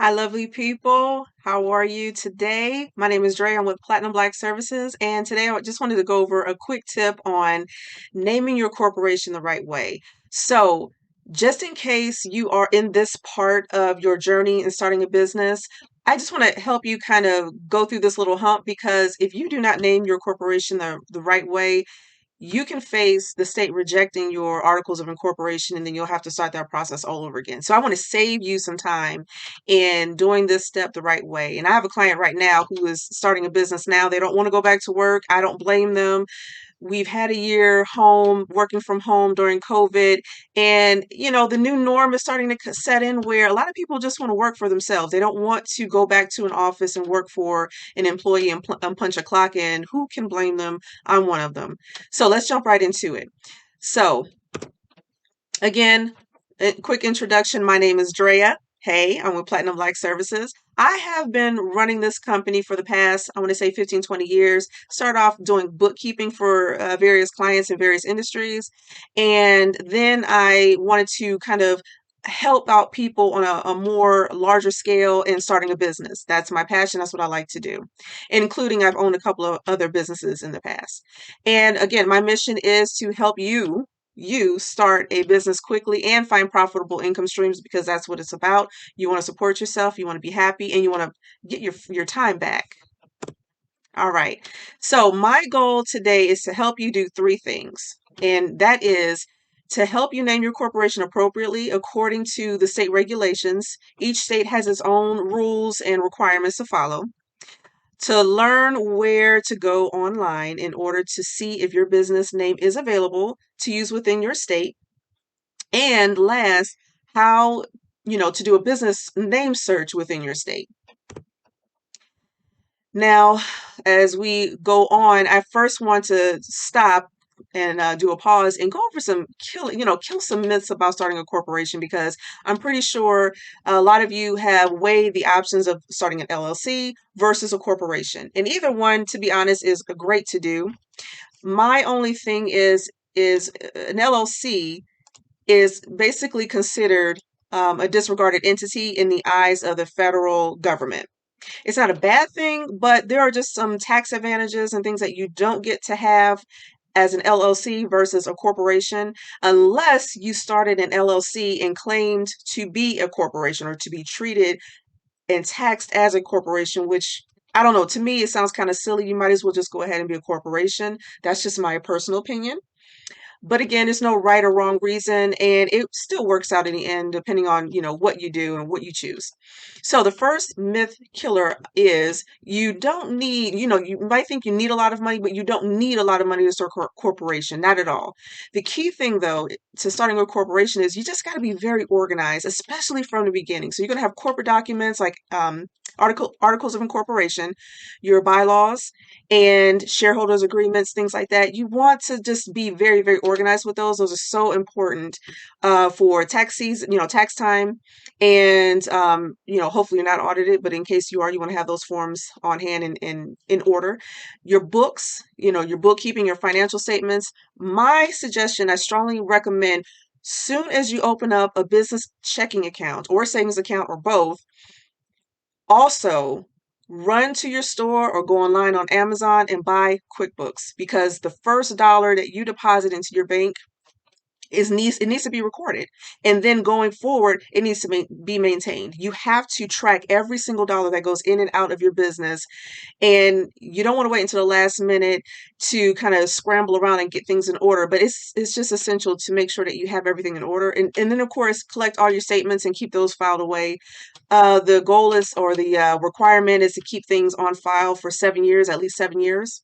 Hi, lovely people. How are you today? My name is Dreya. I'm with Platinum Black Services, and today I just wanted to go over a quick tip on naming your corporation the right way. So, just in case you are in this part of your journey in starting a business, I just want to help you kind of go through this little hump because if you do not name your corporation the right way, you can face the state rejecting your articles of incorporation and then you'll have to start that process all over again. So I want to save you some time in doing this step the right way. And I have a client right now who is starting a business now. They don't want to go back to work. I don't blame them. We've had a year home, working from home during COVID. And, the new norm is starting to set in where a lot of people just want to work for themselves. They don't want to go back to an office and work for an employee and punch a clock in. Who can blame them? I'm one of them. So let's jump right into it. So, again, a quick introduction. My name is Dreya. Hey, I'm with Platinum Black Services. I have been running this company for the past, I want to say 15, 20 years. Started off doing bookkeeping for various clients in various industries. And then I wanted to kind of help out people on a more larger scale in starting a business. That's my passion. That's what I like to do, including I've owned a couple of other businesses in the past. And again, my mission is to help you start a business quickly and find profitable income streams because that's what it's about. You want to support yourself, you want to be happy, and you want to get your time back. All right. So my goal today is to help you do three things. And that is to help you name your corporation appropriately according to the state regulations. Each state has its own rules and requirements to follow. To learn where to go online in order to see if your business name is available to use within your state. And last, how, to do a business name search within your state. Now, as we go on, I first want to stop and do a pause and go over kill some myths about starting a corporation because I'm pretty sure a lot of you have weighed the options of starting an LLC versus a corporation. And either one, to be honest, is great to do. My only thing is an LLC is basically considered a disregarded entity in the eyes of the federal government. It's not a bad thing, but there are just some tax advantages and things that you don't get to have as an LLC versus a corporation unless you started an LLC and claimed to be a corporation or to be treated and taxed as a corporation, which I don't know. To me, it sounds kind of silly. You might as well just go ahead and be a corporation. That's just my personal opinion. But again, there's no right or wrong reason, and it still works out in the end, depending on, what you do and what you choose. So the first myth killer is you don't need, you might think you need a lot of money, but you don't need a lot of money to start a corporation. Not at all. The key thing, though, to starting a corporation is you just got to be very organized, especially from the beginning. So you're going to have corporate documents like articles of incorporation, your bylaws, and shareholders agreements, things like that. You want to just be very, very organized with those. Those are so important for tax season, tax time. And, hopefully you're not audited, but in case you are, you want to have those forms on hand and in order. Your books, your bookkeeping, your financial statements. My suggestion, I strongly recommend soon as you open up a business checking account or savings account or both, also run to your store or go online on Amazon and buy QuickBooks because the first dollar that you deposit into your bank it needs to be recorded, and then going forward it needs to be maintained. You have to track every single dollar that goes in and out of your business, and you don't want to wait until the last minute to kind of scramble around and get things in order, but it's just essential to make sure that you have everything in order, and then of course collect all your statements and keep those filed away. The goal is, or the requirement is to keep things on file for 7 years, at least 7 years.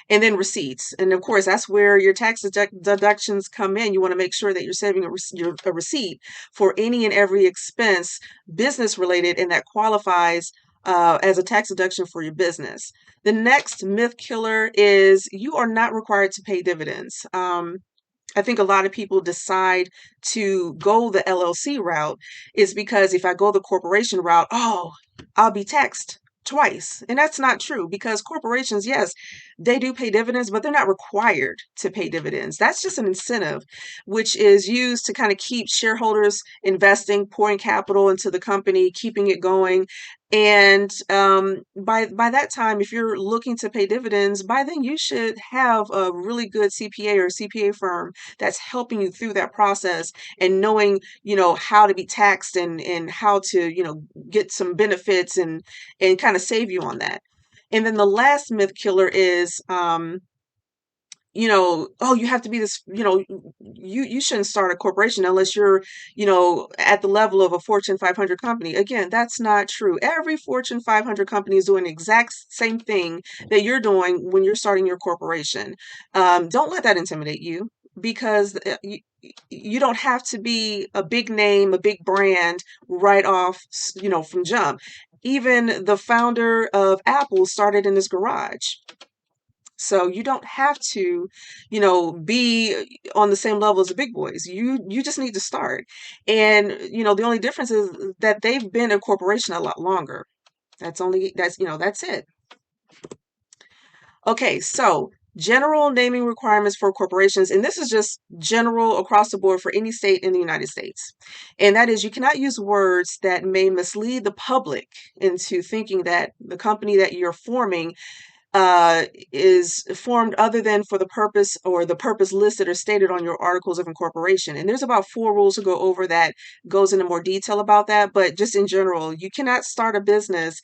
And then receipts. And of course, that's where your tax deductions come in. You want to make sure that you're saving a receipt for any and every expense business related and that qualifies as a tax deduction for your business. The next myth killer is you are not required to pay dividends. I think a lot of people decide to go the LLC route is because if I go the corporation route, oh, I'll be taxed twice. And that's not true because corporations, yes, they do pay dividends, but they're not required to pay dividends. That's just an incentive, which is used to kind of keep shareholders investing, pouring capital into the company, keeping it going. And by that time, if you're looking to pay dividends, by then you should have a really good CPA or CPA firm that's helping you through that process and knowing, how to be taxed and how to, get some benefits and kind of save you on that. And then the last myth killer is, oh, you have to be this, you shouldn't start a corporation unless you're, at the level of a Fortune 500 company. Again, that's not true. Every Fortune 500 company is doing the exact same thing that you're doing when you're starting your corporation. Don't let that intimidate you because you don't have to be a big name, a big brand right off, from jump. Even the founder of Apple started in his garage. So you don't have to, be on the same level as the big boys. You just need to start. And, the only difference is that they've been a corporation a lot longer. That's it. Okay, so general naming requirements for corporations, and this is just general across the board for any state in the United States. And that is you cannot use words that may mislead the public into thinking that the company that you're forming is formed other than for the purpose or the purpose listed or stated on your articles of incorporation. And there's about 4 rules to go over that goes into more detail about that. But just in general, you cannot start a business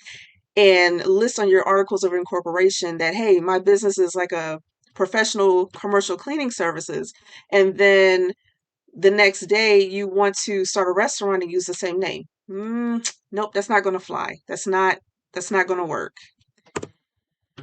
and list on your articles of incorporation that, hey, my business is like a professional commercial cleaning services. And then the next day you want to start a restaurant and use the same name. Nope, that's not going to fly. That's not going to work.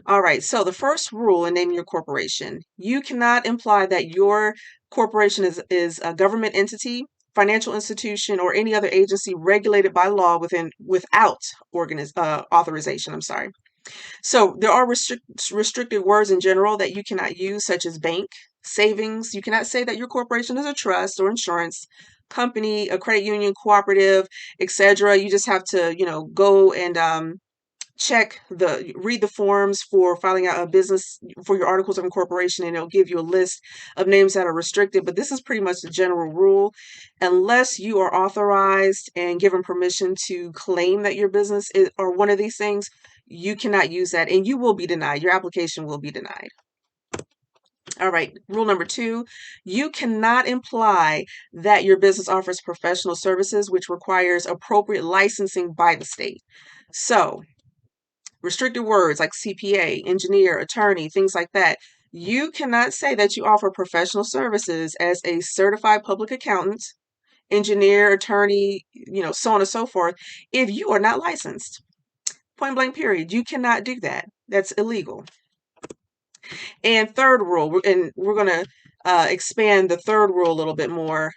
All right, so the first rule in naming your corporation, you cannot imply that your corporation is a government entity, financial institution, or any other agency regulated by law without authorization. I'm sorry. So there are restricted words in general that you cannot use, such as bank, savings. You cannot say that your corporation is a trust or insurance company, a credit union, cooperative, etc. You just have to, go and read the forms for filing out a business for your articles of incorporation, and it'll give you a list of names that are restricted. But this is pretty much the general rule. Unless you are authorized and given permission to claim that your business is or one of these things, you cannot use that and you will be denied. Your application will be denied. All right, rule number 2, you cannot imply that your business offers professional services, which requires appropriate licensing by the state. So restricted words like CPA, engineer, attorney, things like that. You cannot say that you offer professional services as a certified public accountant, engineer, attorney, so on and so forth, if you are not licensed. Point blank, period. You cannot do that. That's illegal. And third rule, and we're going to expand the third rule a little bit more,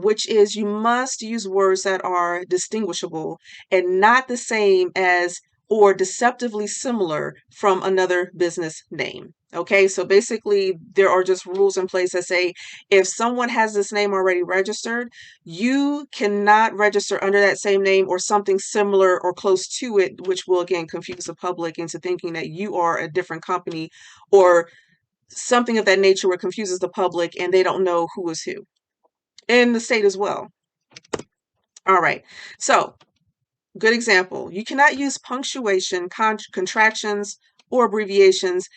which is you must use words that are distinguishable and not the same as or deceptively similar from another business name. Okay, so basically there are just rules in place that say if someone has this name already registered, you cannot register under that same name or something similar or close to it, which will again confuse the public into thinking that you are a different company or something of that nature where it confuses the public and they don't know who is who. In the state as well. All right, so good example. You cannot use punctuation, contractions, or abbreviations.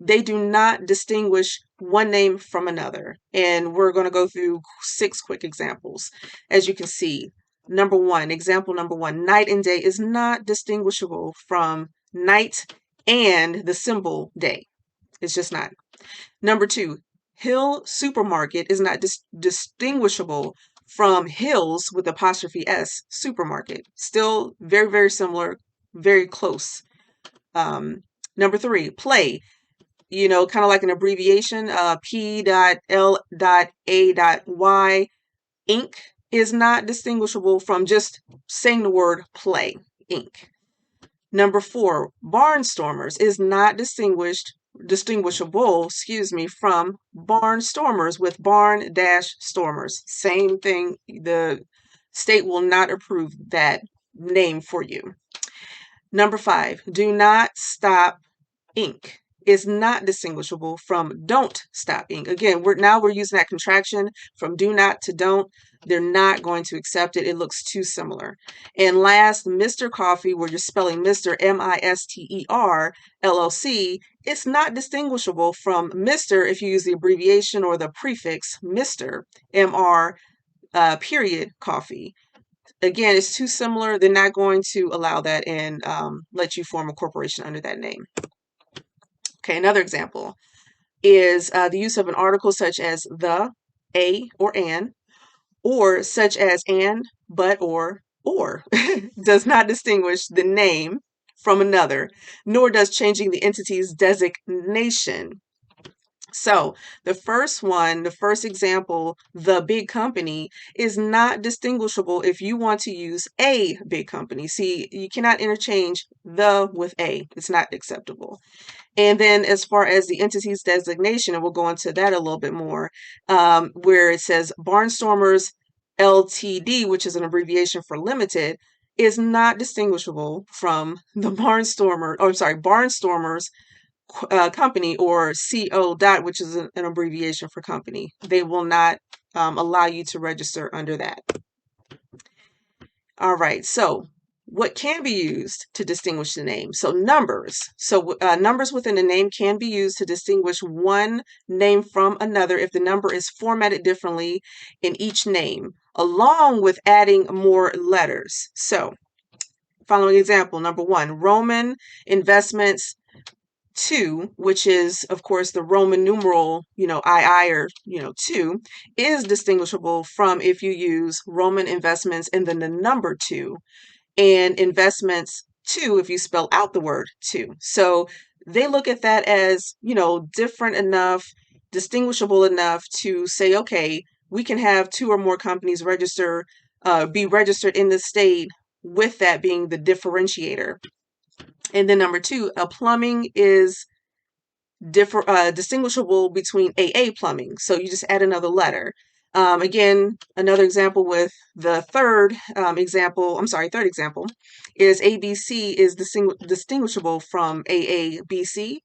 They do not distinguish one name from another. And we're going to go through 6 quick examples. As you can see, example number 1, night and day is not distinguishable from night and the symbol day. It's just not. Number 2, Hill Supermarket is not distinguishable from Hills with apostrophe S supermarket. Still very, very similar, very close. Number 3, play, kind of like an abbreviation, P.L.A.Y. Inc. is not distinguishable from just saying the word play, Inc. Number 4, barnstormers is not distinguishable, from barnstormers with barn-stormers. Same thing. The state will not approve that name for you. Number 5, do not stop ink is not distinguishable from don't stop ink. Again, we're using that contraction from do not to don't. They're not going to accept it. It looks too similar. And last, Mr. Coffee, where you're spelling Mr. Mister LLC, it's not distinguishable from Mr. if you use the abbreviation or the prefix Mr. Mr. Period coffee. Again, it's too similar. They're not going to allow that and let you form a corporation under that name. Okay, another example is the use of an article such as the, a, or an, or such as and, but, or does not distinguish the name from another, nor does changing the entity's designation. So the first one, the first example, the big company, is not distinguishable if you want to use a big company. See, you cannot interchange the with a. It's not acceptable. And then as far as the entity's designation, and we'll go into that a little bit more, where it says Barnstormers LTD, which is an abbreviation for limited, is not distinguishable from the Barnstormers company, or CO dot, which is an abbreviation for company. They will not allow you to register under that. All right, so what can be used to distinguish the name? So numbers. So numbers within a name can be used to distinguish one name from another if the number is formatted differently in each name, along with adding more letters. So following example, number 1, Roman Investments 2, which is of course the Roman numeral, II, or 2, is distinguishable from if you use Roman investments and then the number 2, and investments 2 if you spell out the word 2. So they look at that as, different enough, distinguishable enough to say, okay, we can have 2 or more companies be registered in the state, with that being the differentiator. And then number 2, a plumbing is distinguishable between AA plumbing. So you just add another letter. Again, another example with the third example is ABC is distinguishable from AABC,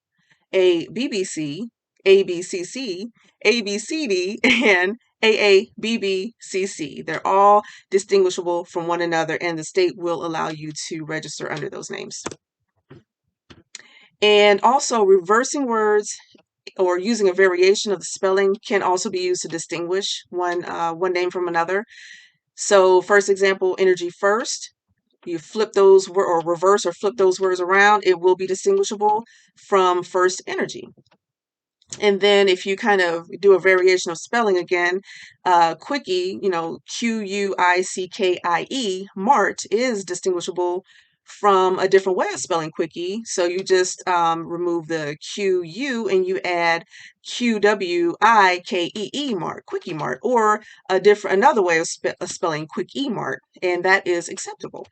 ABBC, ABCC, ABCD, and AABBCC. They're all distinguishable from one another, and the state will allow you to register under those names. And also, reversing words or using a variation of the spelling can also be used to distinguish one name from another. So first example, energy first. You flip those or reverse or flip those words around, it will be distinguishable from first energy. And then if you kind of do a variation of spelling again, quickie, Quickie, Mart, is distinguishable from a different way of spelling quickie. So you just remove the QU and you add QWIKEE Mart, Quickie Mart, or another way of spelling Quickie Mart, and that is acceptable.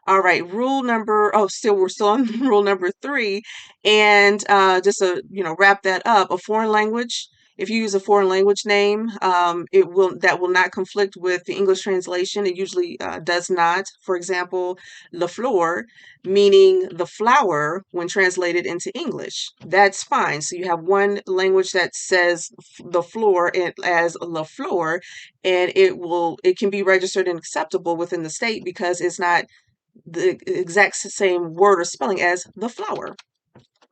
All right, we're still on rule number 3, and just to wrap that up, a foreign language. If you use a foreign language name, that will not conflict with the English translation. It usually does not. For example, la flor, meaning the flower, when translated into English, that's fine. So you have one language that says the floor as la flor, and it can be registered and acceptable within the state because it's not the exact same word or spelling as the flower.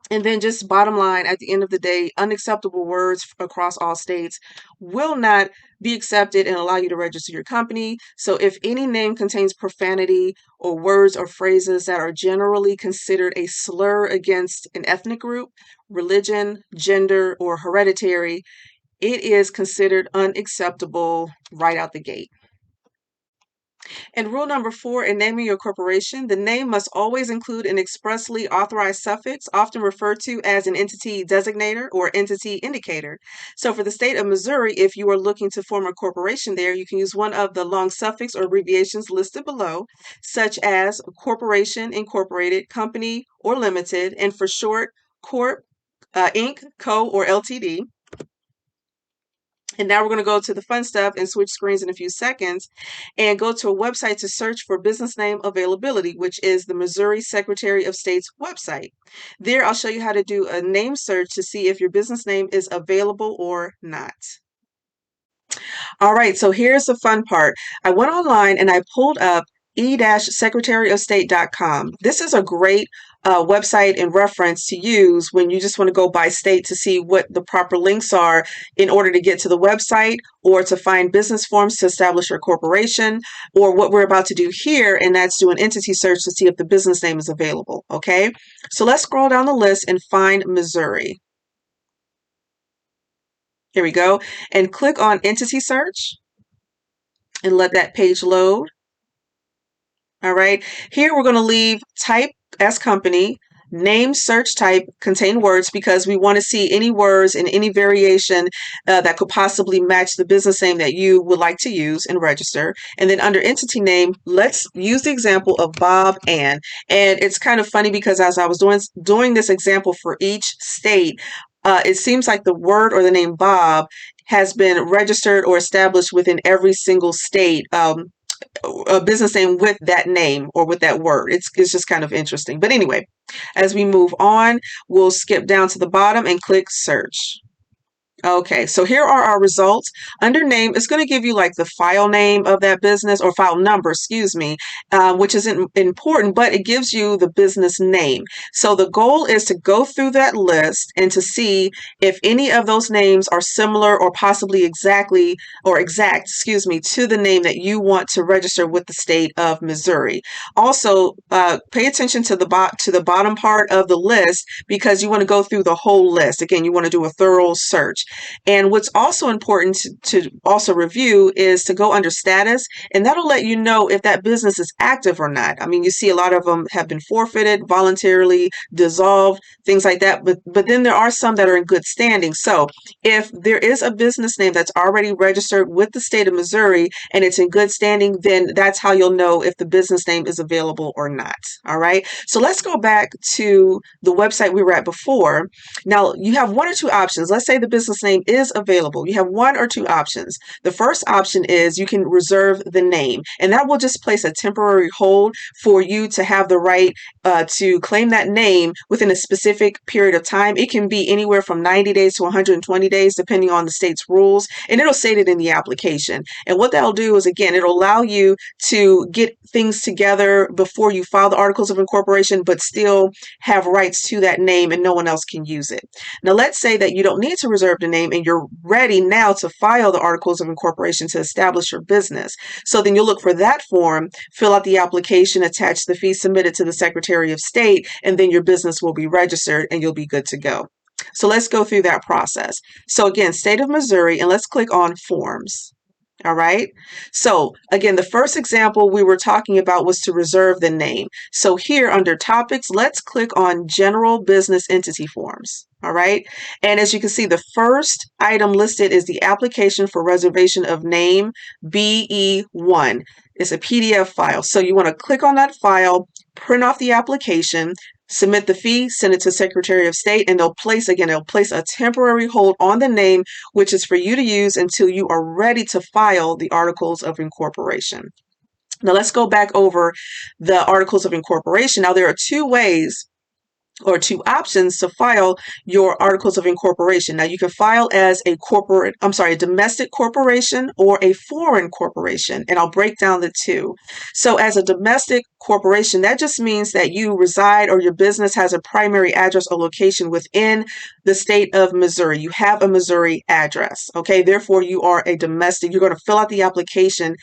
And then just bottom line, at the end of the day, unacceptable words across all states will not be accepted and allow you to register your company. So if any name contains profanity or words or phrases that are generally considered a slur against an ethnic group, religion, gender, or hereditary, it is considered unacceptable right out the gate. And rule number 4, in naming your corporation, the name must always include an expressly authorized suffix, often referred to as an entity designator or entity indicator. So for the state of Missouri, if you are looking to form a corporation there, you can use one of the long suffix or abbreviations listed below, such as corporation, incorporated, company, or limited, and for short, corp, Inc., Co., or Ltd. And now we're going to go to the fun stuff and switch screens in a few seconds and go to a website to search for business name availability, which is the Missouri Secretary of State's website. There, I'll show you how to do a name search to see if your business name is available or not. All right, so here's the fun part. I went online and I pulled up e-secretaryofstate.com. This is a great website and reference to use when you just want to go by state to see what the proper links are in order to get to the website or to find business forms to establish your corporation, or what we're about to do here, and that's do an entity search to see if the business name is available. Okay, so let's scroll down the list and find Missouri. Here we go, and click on entity search and let that page load. All right, here we're going to leave type as company, name search type contain words, because we want to see any words in any variation that could possibly match the business name that you would like to use and register. And then under entity name, let's use the example of Bob Ann. And it's kind of funny because as I was doing this example for each state, it seems like the word or the name Bob has been registered or established within every single state. A business name with that name or with that word. It's just kind of interesting. But anyway, as we move on, we'll skip down to the bottom and click search. Okay, so here are our results. Under name, it's going to give you like the file name of that business, or file number, excuse me, which isn't important, but it gives you the business name. So the goal is to go through that list and to see if any of those names are similar or possibly exact, excuse me, to the name that you want to register with the state of Missouri. Also, pay attention to the bottom part of the list, because you want to go through the whole list. Again, you want to do a thorough search. And what's also important to also review is to go under status, and that'll let you know if that business is active or not. I mean, you see a lot of them have been forfeited, voluntarily dissolved, things like that. But then there are some that are in good standing. So if there is a business name that's already registered with the state of Missouri and it's in good standing, then that's how you'll know if the business name is available or not. All right. So let's go back to the website we were at before. Now you have one or two options. Let's say the business name is available. You have one or two options. The first option is you can reserve the name, and that will just place a temporary hold for you to have the right to claim that name within a specific period of time. It can be anywhere from 90 days to 120 days, depending on the state's rules, and it'll state it in the application. And what that'll do is, again, it'll allow you to get things together before you file the articles of incorporation, but still have rights to that name and no one else can use it. Now, let's say that you don't need to reserve the name and you're ready now to file the articles of incorporation to establish your business. So then you'll look for that form, fill out the application, attach the fee, submit it to the Secretary of State, and then your business will be registered and you'll be good to go. So let's go through that process. So again, state of Missouri, and let's click on forms. All right. So again, the first example we were talking about was to reserve the name. So here under topics, let's click on general business entity forms. All right. And as you can see, the first item listed is the application for reservation of name BE1. It's a PDF file. So you want to click on that file, print off the application, submit the fee, send it to Secretary of State, and they'll place a temporary hold on the name, which is for you to use until you are ready to file the articles of incorporation. Now let's go back over the articles of incorporation. Now there are two ways or two options to file your articles of incorporation. Now you can file as a domestic corporation or a foreign corporation, and I'll break down the two. So as a domestic corporation, that just means that you reside or your business has a primary address or location within the state of Missouri. You have a Missouri address, okay? Therefore, you are a domestic. You're going to fill out the application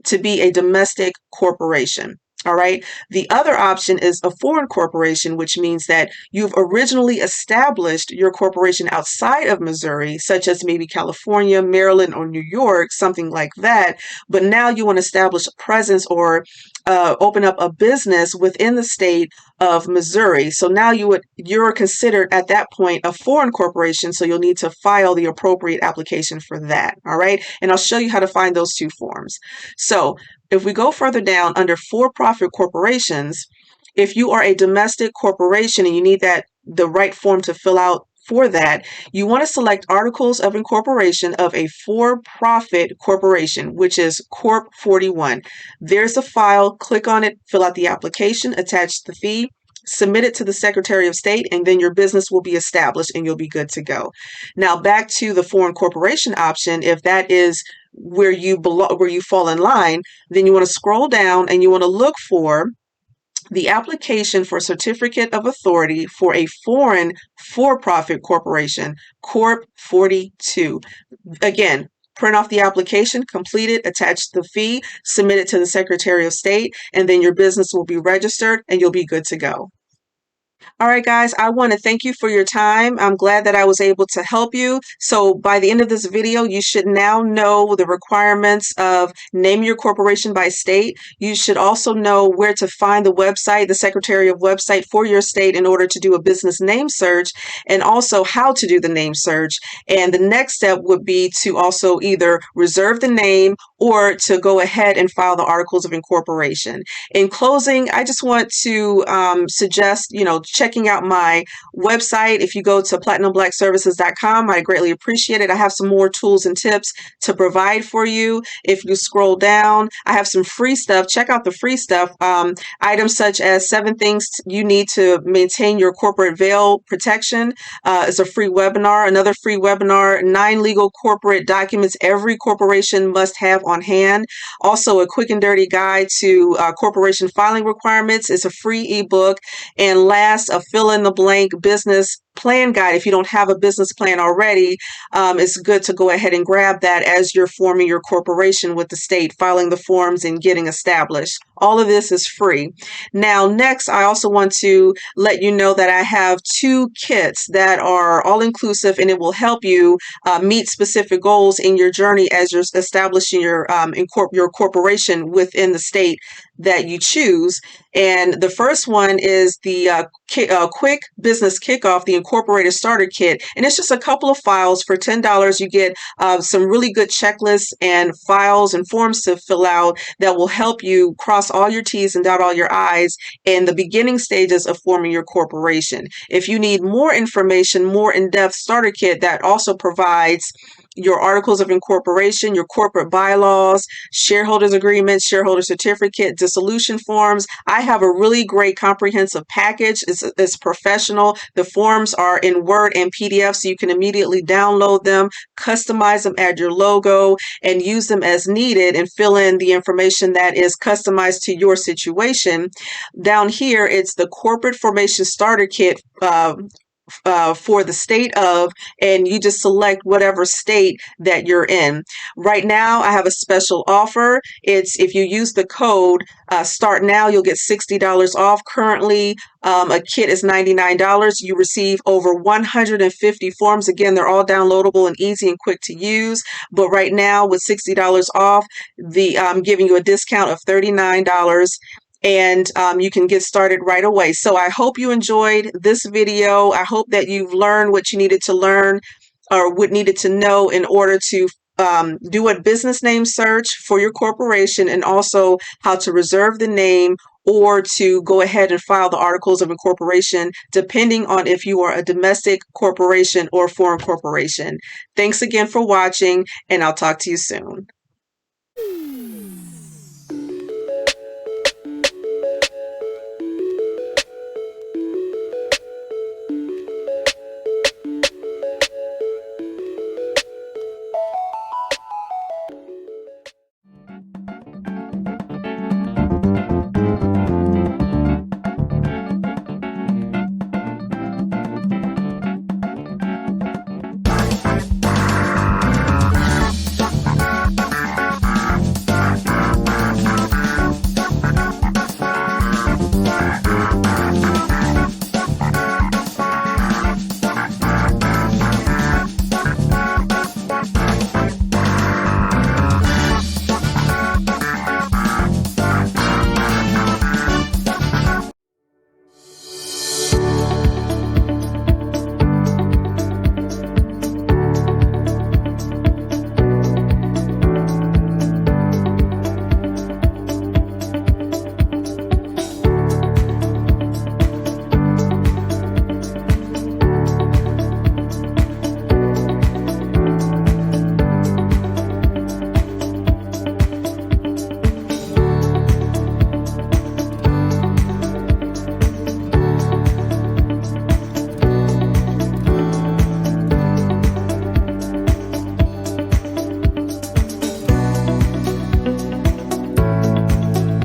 to be a domestic corporation. All right. The other option is a foreign corporation, which means that you've originally established your corporation outside of Missouri, such as maybe California, Maryland, or New York, something like that. But now you want to establish a presence or open up a business within the state of Missouri. So now you're considered at that point a foreign corporation. So you'll need to file the appropriate application for that. All right. And I'll show you how to find those two forms. So if we go further down under for-profit corporations, if you are a domestic corporation and you need the right form to fill out For that, you want to select Articles of Incorporation of a for-profit corporation, which is Corp 41. There's the file. Click on it, fill out the application, attach the fee, submit it to the Secretary of State, and then your business will be established and you'll be good to go. Now back to the foreign corporation option. If that is where you belong, where you fall in line, then you want to scroll down and you want to look for the application for certificate of authority for a foreign for-profit corporation, Corp 42. Again, print off the application, complete it, attach the fee, submit it to the Secretary of State, and then your business will be registered and you'll be good to go. All right, guys, I want to thank you for your time. I'm glad that I was able to help you. So by the end of this video, you should now know the requirements of naming your corporation by state. You should also know where to find the website, the Secretary of website for your state in order to do a business name search, and also how to do the name search. And the next step would be to also either reserve the name or to go ahead and file the Articles of Incorporation. In closing, I just want to suggest, checking out my website. If you go to platinumblackservices.com, I greatly appreciate it. I have some more tools and tips to provide for you. If you scroll down, I have some free stuff. Check out the free stuff. Items such as 7 things you need to maintain your corporate veil protection is a free webinar. Another free webinar, 9 legal corporate documents every corporation must have on hand. Also, a quick and dirty guide to corporation filing requirements is a free ebook. And last, a fill-in-the-blank business plan guide. If you don't have a business plan already, it's good to go ahead and grab that as you're forming your corporation with the state, filing the forms and getting established. All of this is free. Now, next, I also want to let you know that I have 2 kits that are all-inclusive, and it will help you meet specific goals in your journey as you're establishing your corporation within the state that you choose. And the first one is the quick business kickoff, the Incorporator starter kit. And it's just a couple of files for $10. You get some really good checklists and files and forms to fill out that will help you cross all your T's and dot all your I's in the beginning stages of forming your corporation. If you need more information, more in-depth starter kit that also provides your articles of incorporation, your corporate bylaws, shareholders agreements, shareholder certificate, dissolution forms. I have a really great comprehensive package. It's professional. The forms are in Word and PDF, so you can immediately download them, customize them, add your logo, and use them as needed and fill in the information that is customized to your situation. Down here, it's the Corporate Formation Starter Kit for the state of, and you just select whatever state that you're in. Right now, I have a special offer. It's if you use the code START NOW, you'll get $60 off. Currently, a kit is $99. You receive over 150 forms. Again, they're all downloadable and easy and quick to use. But right now, with $60 off, I'm giving you a discount of $39. And you can get started right away. So I hope you enjoyed this video. I hope that you've learned what you needed to learn or what needed to know in order to do a business name search for your corporation, and also how to reserve the name or to go ahead and file the Articles of Incorporation, depending on if you are a domestic corporation or foreign corporation. Thanks again for watching, and I'll talk to you soon.